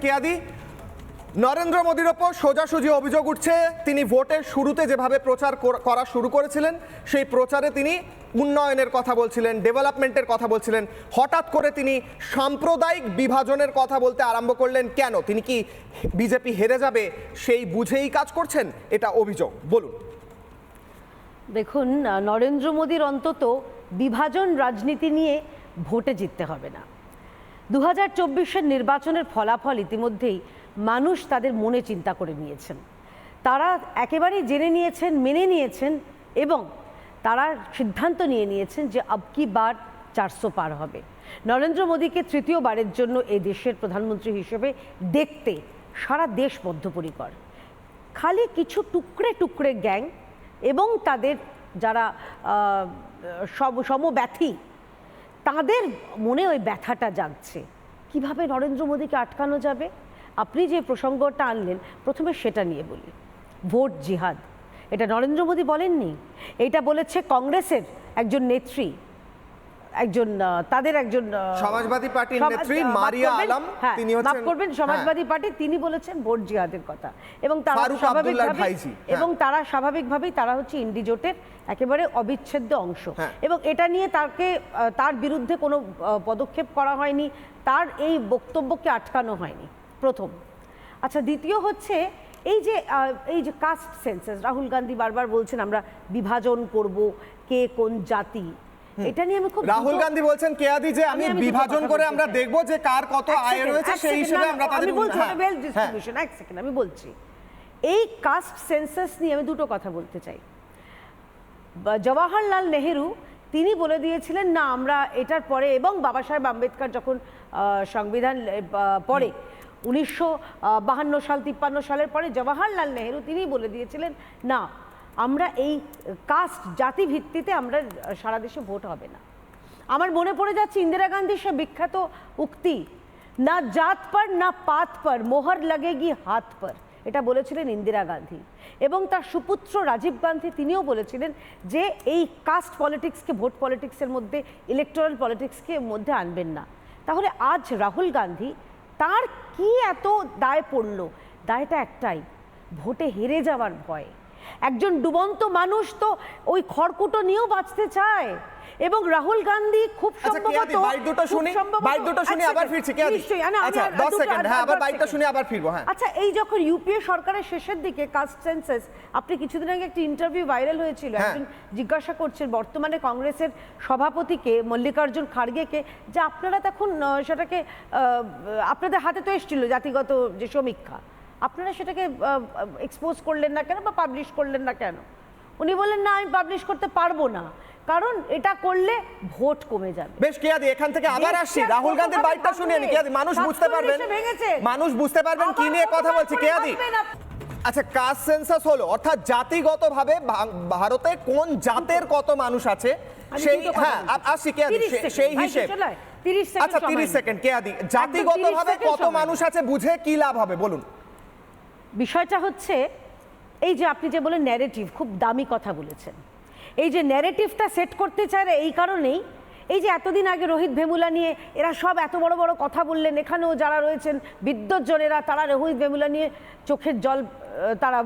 কেয়াদি, নরেন্দ্র মোদীর ওপর সোজাসুজি অভিযোগ উঠছে তিনি ভোটের শুরুতে যেভাবে প্রচার করা শুরু করেছিলেন সেই প্রচারে তিনি উন্নয়নের কথা বলছিলেন, ডেভেলপমেন্টের কথা বলছিলেন, হঠাৎ করে তিনি সাম্প্রদায়িক বিভাজনের কথা বলতে আরম্ভ করলেন। কেন? তিনি কি বিজেপি হেরে যাবে সেই বুঝেই কাজ করছেন? এটা অভিযোগ, বলুন। দেখুন, নরেন্দ্র মোদীর অন্তত বিভাজন রাজনীতি নিয়ে ভোটে জিততে হবে না। 2024-এর নির্বাচনের ফলাফল ইতিমধ্যেই মানুষ তাদের মনে চিন্তা করে নিয়েছেন। তারা একেবারেই জেনে নিয়েছেন, মেনে নিয়েছেন এবং তারা সিদ্ধান্ত নিয়ে নিয়েছেন যে আব কি বার 400 পার হবে। নরেন্দ্র মোদীকে তৃতীয়বারের জন্য এই দেশের প্রধানমন্ত্রী হিসেবে দেখতে সারা দেশ বদ্ধপরিকর। খালি কিছু টুকরে টুকরে গ্যাং এবং তাদের যারা সমব্যথী, তাদের মনে ওই ব্যথাটা জাগছে। কিভাবে নরেন্দ্র মোদীকে আটকানো যাবে? আপনি যে প্রসঙ্গটা আনলেন, প্রথমে সেটা নিয়ে বলি। ভোট জিহাদ, এটা নরেন্দ্র মোদী বলেননি, এটা বলেছে কংগ্রেসের একজন নেত্রী, তাদের একজন সমাজবাদী পার্টির নেত্রী মারিয়া আলম, তিনি হচ্ছেন, মাফ করবেন, সমাজবাদী পার্টি, তিনি বলেছেন ভোট জিহাদের কথা। এবং তারা স্বাভাবিকভাবেই তারা হচ্ছে ইন্ডি জোটের একেবারে অবিচ্ছেদ্য অংশ। এবং এটা নিয়ে তার বিরুদ্ধে কোনো পদক্ষেপ করা হয়নি, তার এই বক্তব্যকে আটকানো হয়নি, প্রথম। আচ্ছা, দ্বিতীয় হচ্ছে এই যে কাস্ট সেন্সাস, রাহুল গান্ধী বারবার বলছেন আমরা বিভাজন করব, কে কোন জাতি, এটা নিয়ে আমি খুব, রাহুল গান্ধী বলছেন কেয়াদি যে আমি বিভাজন করে আমরা দেখব যে কার কত আয় রয়েছে, সেই হিসেবে আমরা তাদের ওয়েল ডিস্ট্রিবিউশন। এক সেকেন্ড, আমি বলছি এই কাস্ট সেন্সাস নিয়ে আমি দুটো কথা বলতে চাই। জওয়াহরলাল নেহেরু তিনি বলে দিয়েছিলেন না আমরা এটার পরে, এবং বাবা সাহেব আম্বেদকর যখন সংবিধান পরে 1952 সাল 53 সালের পরে জওয়াহরলাল নেহেরু তিনি বলে দিয়েছিলেন না, আমরা এই কাস্ট জাতি ভিত্তিতে আমরা সারা দেশে ভোট হবে না। আমার মনে পড়ে যাচ্ছে ইন্দিরা গান্ধীর সে বিখ্যাত উক্তি, না জাত পর না পাত পর মোহর লাগেগি হাত পর, এটা বলেছিলেন ইন্দিরা গান্ধী। এবং তার সুপুত্র রাজীব গান্ধী তিনিও বলেছিলেন যে এই কাস্ট পলিটিক্সকে ভোট পলিটিক্সের মধ্যে, ইলেকটোরাল পলিটিক্সকে মধ্যে আনবেন না। তাহলে আজ রাহুল গান্ধী তার কি এত দায় পড়ল? দায়টা একটাই, ভোটে হেরে যাওয়ার ভয়। একজন ডুবন্ত মানুষ তো ওই খড়কুটো নিয়েও বাঁচতে চায়। এবং রাহুল গান্ধী খুব সম্ভবত আচ্ছা, এই যখন ইউপিএ সরকারের শেষের দিকে কাস্ট সেন্সাস, আপনি কিছুদিন আগে একটা ইন্টারভিউ ভাইরাল হয়েছিল, একজন জিজ্ঞাসা করছেন বর্তমানে কংগ্রেসের সভাপতিকে মল্লিকার্জুন খাড়গেকে যে আপনারা তখন সেটাকে আপনাদের হাতে তো এসেছিল জাতিগত যে সমীক্ষা, আপনারা সেটাকে এক্সপোজ করলেন না কেন বা পাবলিশ করলেন না কেন? উনি বললেন না, আমি পাবলিশ করতে পারবো না, কারণ এটা করলে ভোট কমে যাবে। বেশ কেয়াদি, এখান থেকে আবার আসছি, রাহুল গান্ধীর বাইটটা শুনিয়ে নি কেয়াদি, মানুষ বুঝতে পারবেন কি নিয়ে কথা বলছি কেয়াদি। আচ্ছা, কাস্ট সেন্সাস হলো, অর্থাৎ জাতিগতভাবে ভারতে কোন জাতের কত মানুষ আছে সেই, আসছি কেয়াদি, সেই হিসেব। আচ্ছা 30 সেকেন্ড কেয়াদি, জাতিগতভাবে কত মানুষ আছে বুঝে কি লাভ হবে বলুন। বিষয়টা হচ্ছে এই যে আপনি যে বলেন ন্যারেটিভ, খুব দামি কথা বলেছেন। এই যে ন্যারেটিভটা সেট করতে চায় এই কারণেই, এই যে এতদিন আগে রোহিত ভেমুলা নিয়ে এরা সব এত বড় বড় কথা বললেন, এখানেও যারা রয়েছেন বিদ্বজ্জনেরা তারা রোহিত ভেমুলা নিয়ে চোখের জল তারা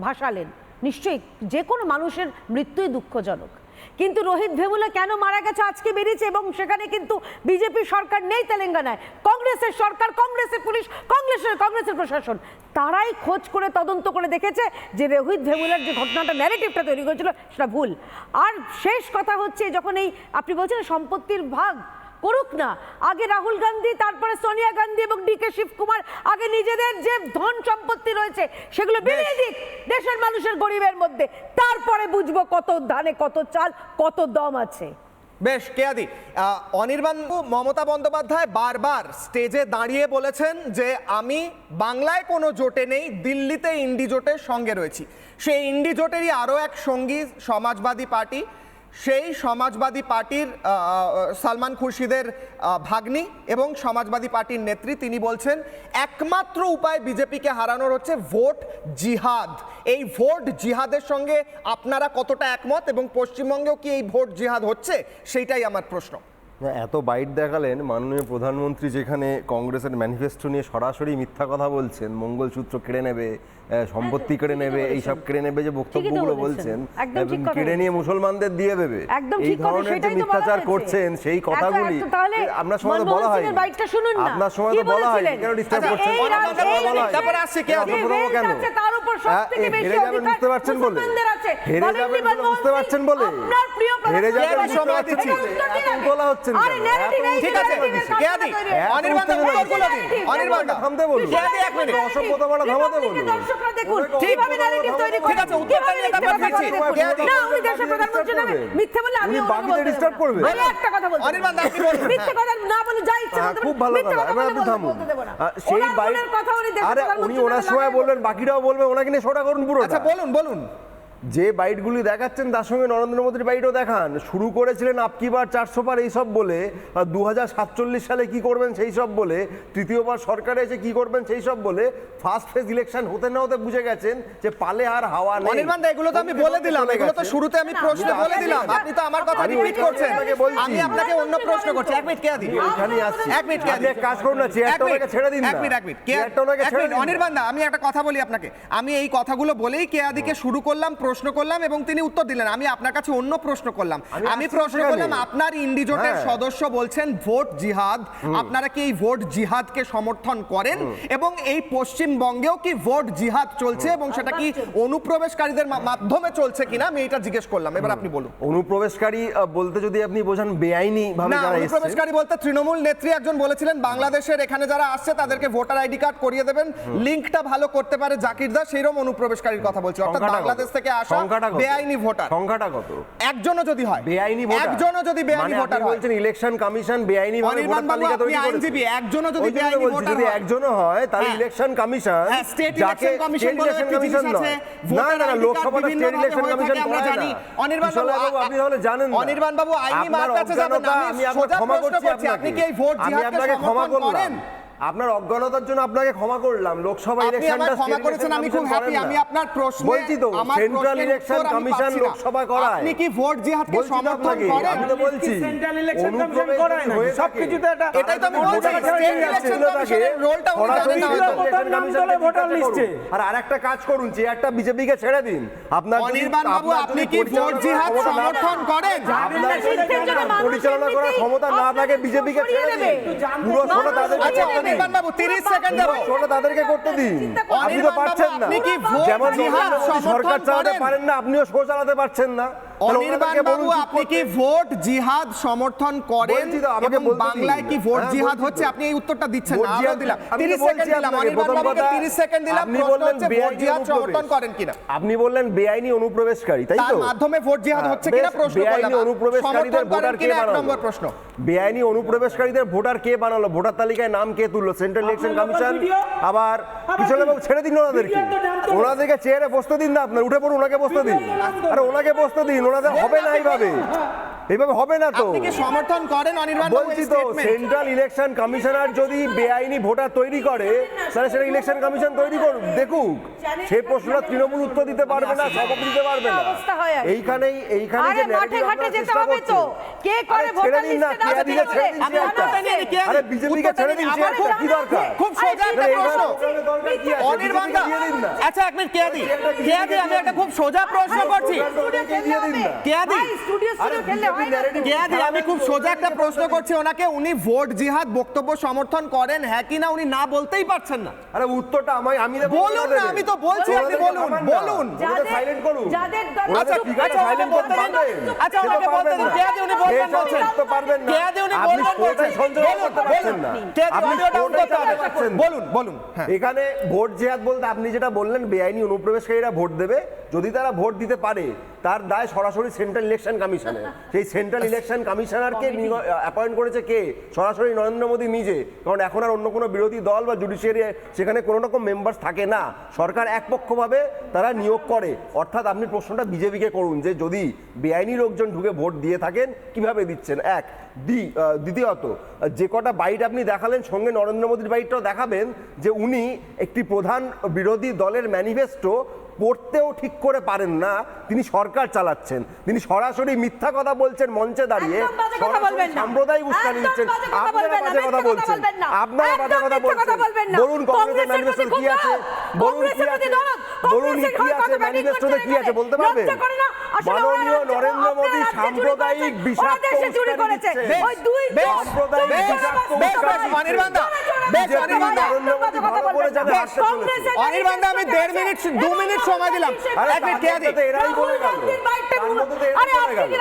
ভাসালেন। নিশ্চয়ই যে কোনো মানুষের মৃত্যুই দুঃখজনক, কিন্তু রোহিত ভেমুলা কেন মারা গেছে আজকে বেরিয়েছে, এবং সেখানে কিন্তু বিজেপি সরকার নেই তেলেঙ্গানায়, কংগ্রেসের সরকার, কংগ্রেসের পুলিশ, কংগ্রেসের প্রশাসন, তারাই খোঁজ করে তদন্ত করে দেখেছে যে রোহিত ভেমুলার যে ঘটনাটা ন্যারেটিভটা তৈরি করেছিল সেটা ভুল। আর শেষ কথা হচ্ছে, যখন এই আপনি বলছেন সম্পত্তির ভাগ করুক না, আগে রাহুল গান্ধী, তারপরে সোনিয়া গান্ধী এবং ডিকে শিবকুমার আগে নিজেদের যে ধন সম্পত্তি রয়েছে সেগুলো বিলিয়ে দিক দেশের মানুষের গরিবের মধ্যে, তারপরে বুঝবো কত ধানে কত চাল, কত দম আছে। বেশ কেয়াদি, অনির্বাণ মমতা বন্দ্যোপাধ্যায় বারবার স্টেজে দাঁড়িয়ে বলেছেন যে আমি বাংলায় কোনো জোটে নেই, দিল্লিতে ইন্ডি জোটের সঙ্গে রয়েছি। সেই ইন্ডি জোটেরই আরও এক সঙ্গী সমাজবাদী পার্টি, সেই সমাজবাদী পার্টির সালমান খুরশিদের ভাগ্নি এবং সমাজবাদী পার্টির নেত্রী, তিনি বলছেন একমাত্র উপায় বিজেপিকে হারানোর হচ্ছে ভোট জিহাদ। এই ভোট জিহাদের সঙ্গে আপনারা কতটা একমত, এবং পশ্চিমবঙ্গেও কি এই ভোট জিহাদ হচ্ছে, সেইটাই আমার প্রশ্ন। এত বাইট দেখালেন মাননীয় প্রধানমন্ত্রী, যেখানে কংগ্রেসের ম্যানিফেস্টো নিয়ে সরাসরি মিথ্যা কথা বলছেন, মঙ্গলসূত্র কেড়ে নেবে, সম্পত্তি কেড়ে নেবে, এইসব কেড়ে নেবে যে বক্তব্যগুলো বলছেন, একদম ঠিক কথা কেড়ে নিয়ে মুসলমানদের দিয়ে দেবে, একদম এই ঠিক কথা, ধরনের যে সেটাই তো বলা মিথ্যাচার হয়েছে। করছেন সেই কথাগুলি তাহলে আপনার সময় তো বলা মনমোহন হয়, সিংয়ের বাইটটা শুনুন না। আপনার সময় কি তো বলা হয়, বলেছিলেন? কেন ডিস্টার্ব আচ্ছা, করছেন? এই রাজ্যে তারপরে আসছে কে? যে wealth কেন? আছে, তার উপর সবথেকে বেশি হেরে যাবেন অধিকার বুঝতে পারছেন বলে, মুসলমানদের আছে। হেরে বলেননি যাবেন মনমোহন বুঝতে সিং, পারছেন বলে, আপনার প্রিয় হেরে যাবেন প্রধানমন্ত্রী বুঝতে সময় পারছেন দিচ্ছি। বলে, উত্তর দিন এত আগে। তোলা হচ্ছেন আরে কেন? narrative এই যে ঠিক আছে, narrative এর কে কারখানা দি? তৈরি হয়েছে। অনির্বাণ দা, উত্তরগুলো দিন। অনির্বাণ দা, থামতে বলুন। কে দি? এক মিনিট। অসভ্যতা বলা থামাতে বলুন। দর্শকরা দেখুন ওনাকে কিভাবে অসভ্যতা narrative বলা তৈরি থামাতে করে। ঠিক আছে, উত্তরটা কিভাবে নিয়ে মিথ্যে তারপর কথা দিচ্ছি। বলে কে দি? দেখুন। না, উনি দেশের প্রধানমন্ত্রী নামে মিথ্যে বলে আমি উনি ওনাকে বাকিদের বলতে disturb দেব না। করবেন? আমি একটা কথা বলতে অনির্বাণ দা, দেব আপনি বলুন। মিথ্যে কথা না বলে যা ইচ্ছে বলতে খুব পারেন। ভালো মিথ্যে কথা, এবার আপনি বলতে থামুন। বলতে দেব না। সেই ওনার বাইট, মনের কথা উনি দেশের আরে উনি প্রধানমন্ত্রী ওনার নামে সময় লাগাবেন। বলবেন, বাকিরাও বলবে, ওনাকে নিয়ে শোটা করুন পুরো। আচ্ছা, বলুন বলুন। যে বাইটগুলি দেখাচ্ছেন তার সঙ্গে নরেন্দ্র মোদীর বাইটও দেখান। শুরু করেছিলেন আপকি বার 400 পার এইসব বলে, 2047 সালে কি করবেন সেই সব বলে, তৃতীয়বার সরকারে এসে কি করবেন সেই সব বলে, ফার্স্ট ফেজ ইলেকশন হতে না হতে বুঝে গেছেন যে পালে আর হাওয়া নেই। অনির্বাণ দা, এগুলো তো আমি বলে দিলাম, এগুলো তো শুরুতে আমি প্রশ্ন বলে দিলাম, আপনি তো আমার কথা আমি রিপিট ওই করছেন। আপনাকে বলছি। আমি আপনাকে অন্য প্রশ্ন করছি। এক মিনিট, কে দি? এখানেই আসছি। এক মিনিট, কে আপনি দি? এক কাজ করুন না, চেয়ারটা ওনাকে ছেড়ে দিন না। এক মিনিট, চেয়ারটা ওনাকে ছেড়ে দিন না। অনির্বাণ দা, আমি একটা কথা বলি আপনাকে। আমি এই কথাগুলো বলেই কেয়াদিকে শুরু করলাম, প্রশ্ন করলাম এবং তিনি উত্তর দিলেন। আমি আপনার কাছে অন্য প্রশ্ন করলাম। আমি আসছি প্রশ্ন সেখানে। করলাম, আপনার ইন্ডিজোটের হ্যাঁ। সদস্য বলছেন ভোট জিহাদ, আপনারা কি এই ভোট জিহাদকে সমর্থন করেন? এবং এই পশ্চিমবঙ্গেও কি ভোট জিহাদ চলছে এবং সেটা কি অনুপ্রবেশকারীদের মাধ্যমে চলছে কিনা, আমি এটা জিজ্ঞেস করলাম। এবার আপনি বলুন। অনুপ্রবেশকারী বলতে যদি আপনি বোঝান বেআইনি ভাবে না, যারা এসছে, অনুপ্রবেশকারী বলতে তৃণমূল নেত্রী একজন বলেছিলেন বাংলাদেশের এখানে যারা আসছে তাদেরকে ভোটার আইডি কার্ড করিয়ে দেবেন, লিঙ্কটা ভালো করতে পারে জাকির দাস, সেইরকম অনুপ্রবেশকারীর কথা বলছি, অর্থাৎ সংখ্যাটা কত? বাংলাদেশ থেকে আসা সংখ্যাটা কত? বেআইনি ভোটার। সংখ্যাটা কত? একজনও যদি হয় বেআইনি ভোটার, একজনও যদি বেআইনি মানে ভোটার আপনি হয়, বলছেন ইলেকশন কমিশন বেআইনি ভাবে অনির্বাণ ভোটার বাবু, তালিকা আপনি তৈরি করেছে। আইনজীবী, একজনও যদি ওই জন্য বেআইনি বলছি, ভোটার যদি হয়, একজনও হয় তাহলে হ্যাঁ। ইলেকশন কমিশন, হ্যাঁ, স্টেট যাকে ইলেকশন কমিশন স্টেট বলে ইলেকশন একটি জিনিস কমিশন আছে, নয়, না ভোটার না না, আইডি কার্ড লোকসভাটা বিভিন্ন স্টেট ভাবে ইলেকশন হয়ে কমিশন থাকে, আমরা করে জানি। না। অনির্বাণ বাবু, বিশাল বাবু, আপনি তাহলে জানেন না। অনির্বাণ বাবু, আইনি আপনার মার কাছে যাবেন না, অজ্ঞানতা, আমি আমি আপনাকে সোজা ক্ষমা প্রশ্ন করছি করছি, আপনি কি আপনাকে। এই ভোট আমি জিহাদকে আপনাকে ক্ষমা সমর্থন করলাম, করেন? আপনার অজ্ঞানতার জন্য আপনাকে ক্ষমা করলাম। লোকসভা আপনি ইলেকশনটা আমায় ক্ষমা করেছেন, আমি খুব হ্যাপি। আমি আপনার প্রশ্নে, বলছি তো, আমার সেন্ট্রাল প্রশ্নের ইলেকশন উত্তর আমি কমিশন পাচ্ছি না। লোকসভা করায়। আপনি কি ভোট জিহাদকে বলছি তো সমর্থন আপনাকে, করেন? আমি তো বলছি সেন্ট্রাল ইলেকশন কমিশন অনুপ্রবেশ করায় না, হয়ে থাকে। সবকিছুতে এটা এটাই তো আমি বলছি, ভোটার স্টেট ছেড়ে ইলেকশন যাচ্ছিল তাকে, কমিশনের রোলটা উনি সরাসরি জানেন না হয়তো। ইলেকশন নাম কমিশনকে তোলে ভোটার জিজ্ঞাসা করুন। লিস্টে। আর আরেকটা কাজ করুন, চেয়ারটা বিজেপিকে ছেড়ে দিন। আপনার যদি- অনির্বাণ বাবু, আপনার আপনি যদি কি পরিচালনা ভোট জিহাদ করার ক্ষমতা না সমর্থন থাকে, করেন? আপনার যদি সিদ্ধের জন্য মানুষ পরিচালনা করার এমনিতেই ক্ষমতা না থাকে, বিজেপিকে সরিয়ে ছেড়ে দেবে। দিন। পুরো শোটা তাদেরকে আচ্ছা, করতে দিন। অনির্বাণ বাবু, 30 সেকেন্ড দেবো। শোটা তাদেরকে করতে দিন। আপনি তো অনির্বাণ বাবু, পারছেন না। আপনি কি ভোট যেমন জিহাদ নরেন্দ্র মোদী সমর্থন সরকার চালাতে করেন? পারেন না, আপনিও শো চালাতে পারছেন না। তাহলে অনির্বাণ ওনাদেরকে বাবু, বলুন চুপ আপনি কি করতে। ভোট জিহাদ সমর্থন করেন? বলছি তো, আমাকে এবং বলতে দিন। বাংলায় কি ভোট হ্যাঁ, জিহাদ বলছি হচ্ছে? তো। আপনি এই উত্তরটা দিচ্ছেন ভোট না, আরো জিহাদ- দিলাম আমি তো 30 বলছি সেকেন্ড দিলাম। আপনাকে, অনির্বাণ প্রথম বাবুকে কথা, 30 সেকেন্ড দিলাম। আপনি প্রশ্ন বললেন হচ্ছে ভোট বেআইনি জিহাদ সমর্থন অনুপ্রবেশ। করেন কিনা? আপনি বললেন বেআইনি অনুপ্রবেশকারী, তাই তার তো? মাধ্যমে ভোট জিহাদ হচ্ছে কিনা বেশ, প্রশ্ন বেআইনি করলাম। অনুপ্রবেশকারীদের সমর্থন করেন ভোটার কে কিনা, এক বানালো? নম্বর প্রশ্ন। বেআইনি অনুপ্রবেশকারীদের ভোটার কে বানালো? ভোটার তালিকায় নাম কে তুললো? সেন্ট্রাল ইলেকশন আপনার লোকাল কমিশন। ভিডিও? আবার কিশোর বাবু ছেড়ে দিন ওনাদেরকে, ভিডিও তো জানতে হবে। ওনাদেরকে চেয়ারে বসতে দিন না, আপনার উঠে পড়ুন, ওনাকে বসতে দিন। ভিডিও তো জানতে আরে ওনাকে বসতে দিন, ওনাদের হবে না এইভাবে, এইভাবে হবে না তো। আপনি কি সমর্থন করেন অনির্বাণ বাবু বলছি এই তো, statement? সেন্ট্রাল ইলেকশন কমিশনার যদি বেআইনি ভোটার তৈরি করে, তাহলে সেটা ইলেকশন কমিশন তৈরি করুক, দেখুক। সেই প্রশ্নটা তৃণমূল উত্তর দিতে পারবে না, সভাপতি দিতে পারবে না। অবস্থা হয় আর কি। এইখানেই আরে যে মাঠে narrative ঘাটে আপনারা যেতে চেষ্টা হবে তো। করছেন। কে করে আরে ভোটার ছেড়ে দিন না, লিস্টে কে নাম দিলে ছেড়ে দিন আমি চেয়ারটা। উত্তরটা নিয়ে নিই, কে আরে দিই? বিজেপিকে উত্তরটা ছেড়ে নিয়ে দিন নিই। চেয়ারটা, আমার কি দরকার? খুব সোজা একটা আরে প্রশ্ন। এইভাবে দরকার কি আছে? অনির্বাণ দা, বিজেপিকে দিয়ে দিন না। আচ্ছা এক মিনিট, কে দিই? কে দিই? আমি একটা খুব সোজা প্রশ্ন করছি। ওনাকে দিয়ে দিন না। কে দিই? স্টুডিও আরে খেললে হয় না। narrative কে দিই? আমি খুব সোজা একটা প্রশ্ন করছি ওনাকে, উনি ভোট জিহাদ বক্তব্য সমর্থন করেন হ্যাঁ কি না, উনি না বলতেই পারছেন না। আরে উত্তরটা আমি দেবো, বলুন ওনারা না, দেবে। আমি তো বলছি, আপনি ওনাদেরকে বলুন, থামান না। বলুন। ওনাদের silent করুন। যাদের দল আচ্ছা, চুপ ঠিক করে আছে, ওনাকে বলবেন, বলতে দিন। বলবেন, চুপ আচ্ছা, করে ওনাকে বলতে দিন। কে দিই? উনি বলবেন বলছেন। তো পারবেন না। কে দিই? উনি আপনি বলবেন স্পোর্টে বলছেন। সঞ্চালন বলুন, করতে পারছেন না। বলুন। কে দিই? আপনি অডিও ডাউন স্পোর্টে করতে হবে। চালাতে পারছেন না। বলুন, বলুন। হ্যাঁ। এখানে ভোট জিহাদ বলতে আপনি যেটা বললেন, বেআইনি অনুপ্রবেশকারীরা ভোট দেবে, যদি তারা ভোট দিতে পারে তার দায় সরাসরি সেন্ট্রাল ইলেকশন কমিশনের। সেই সেন্ট্রাল ইলেকশন কমিশনারকে অ্যাপয়েন্ট করেছে কে? সরাসরি নরেন্দ্র মোদী নিজে, কারণ এখন আর অন্য কোনো বিরোধী দল বা জুডিশিয়ারি সেখানে কোনো রকম মেম্বার্স থাকে না, সরকার একপক্ষভাবে তারা নিয়োগ করে। অর্থাৎ আপনি প্রশ্নটা বিজেপিকে করুন যে যদি বেআইনি লোকজন ঢুকে ভোট দিয়ে থাকেন কিভাবে দিচ্ছেন, এক। দ্বিতীয়ত, যে কটা বাইট আপনি দেখালেন সঙ্গে নরেন্দ্র মোদীর বাইটটাও দেখাবেন যে উনি একটি প্রধান বিরোধী দলের ম্যানিফেস্টো পড়তেও ঠিক করে পারেন না, তিনি সরকার চালাচ্ছেন, তিনি সরাসরি মিথ্যা কথা বলছেন মঞ্চে দাঁড়িয়ে, একদম বাজে কথা সরাসরি বলবেন না। সাম্প্রদায়িক উস্কানি একদম দিচ্ছেন। বাজে কথা আপনারা বলবেন না, বাজে কথা মিথ্যা কথা বলছেন, বলবেন না। আপনারা বাজে একদম কথা মিথ্যা কথা বলছেন। বলবেন না। বলুন কংগ্রেসের কংগ্রেসের ম্যানিফেস্টোতে প্রতি কি আছে, খুব বলুন কি কংগ্রেসের প্রতি আছে, দরদ, বলুন কংগ্রেসের কি হয়ে আছে কথা ব্যাটিং ম্যানিফেস্টোতে করছেন কি আছে এখানে। বলতে পারবেন? লজ্জা করে না? আসলে ওরা মাননীয় রাজ্যে- নরেন্দ্র ওরা মোদী রাজ্যে চুরি সাম্প্রদায়িক করেছেন, বিষাক্ত ওরা দেশে চুরি উস্কানি করেছে। দিচ্ছে। ওই দুই বেশ, সাম্প্রদায়িক বেশ, বিষাক্ত বেশ, উস্কানি বেশ, অনির্বাণ দা, দিচ্ছে। বেশ, BJP অনির্বাণ দা। নরেন্দ্র মোদী ভালো করে জানে বেশ, হাঁটতে চলেছে। কংগ্রেসের অনির্বাণ দা, আমি 1.5 মিনিট 2 মিনিট সময় দিলাম। আরে এক মিনিট কে দিই? তার মধ্যে তো এরাই বলে গেল। তার মধ্যে তো এরাই বলে গেল।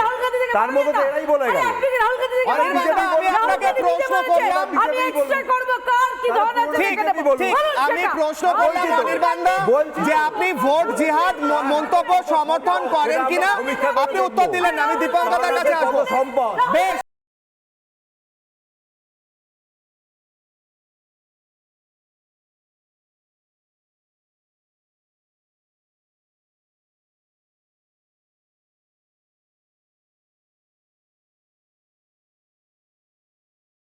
তার মধ্যে তো এরাই বলে গেল। অনির্বাণ দা, আমি আপনাকে প্রশ্ন করলাম। আমি এক্সট্রা করব কার কি ধন আছে ঠিক, দেখে নেবো। ঠিক। বলুন আমি সেটা। প্রশ্ন করলাম বলছি তো। অনির্বাণ দা, বলছি তো। যে আপনি ভোট জিহাদ মন্তব্য সমর্থন করেন সেটা কিনা, আমরা সমীক্ষা করে আপনি উত্তর দেখবো। দিলেন না। আমি দীপঙ্কর দার কাছে আসবো। কত সম্পদ। বেশ,